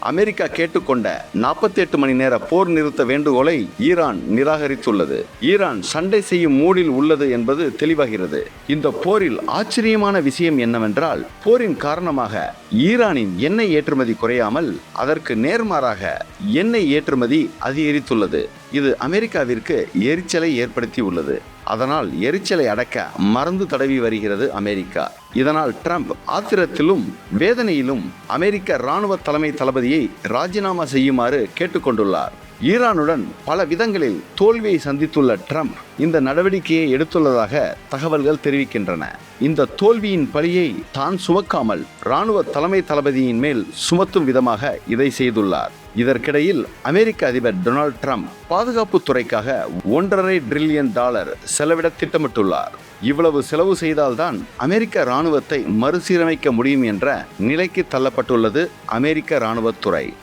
America கேட்டுக்கொண்ட 48 மணி நேர போர் நிறுத்த வேண்டுகோளை ஈரான் நிராகரித்துள்ளது. ஈரான் சண்டை செய்யும் மூடில் உள்ளது என்பது தெளிவாகிறது. இந்த போரில் ஆச்சரியமான விஷயம் என்னவென்றால், போரின் காரணமாக ஈரானின் எண்ணெய் ஏற்றுமதி குறையாமல் அதற்கு நேர்மாறாக எண்ணெய் ஏற்றுமதி அதிகரித்துள்ளது. இது அமெரிக்காவிற்கு எரிச்சலை ஏற்படுத்தி உள்ளது. அதனால் எரிச்சலை அடக்க மருந்து தடவி வருகிறது அமெரிக்கா. இதனால் ட்ரம்ப் ஆத்திரத்திலும் வேதனையிலும் அமெரிக்க இராணுவ தலைமை தளபதியை ராஜினாமா செய்யுமாறு கேட்டுக்கொண்டுள்ளார். ஈரானுடன் பல விதங்களில் தோல்வியை சந்தித்துள்ள ட்ரம்ப் இந்த நடவடிக்கையை எடுத்துள்ளதாக தகவல்கள் தெரிவிக்கின்றன. இந்த தோல்வியின் பழியை தான் சுமக்காமல் இராணுவ தலைமை தளபதியின் மேல் சுமத்தும் விதமாக இதை செய்துள்ளார். இதற்கிடையில் அமெரிக்க அதிபர் டொனால்ட் ட்ரம்ப் பாதுகாப்பு துறைக்காக $1.5 டிரில்லியன் செலவிட திட்டமிட்டுள்ளார். இவ்வளவு செலவு செய்தால்தான் அமெரிக்க இராணுவத்தை மறுசீரமைக்க முடியும் என்ற நிலைக்கு தள்ளப்பட்டுள்ளது அமெரிக்க இராணுவத்துறை.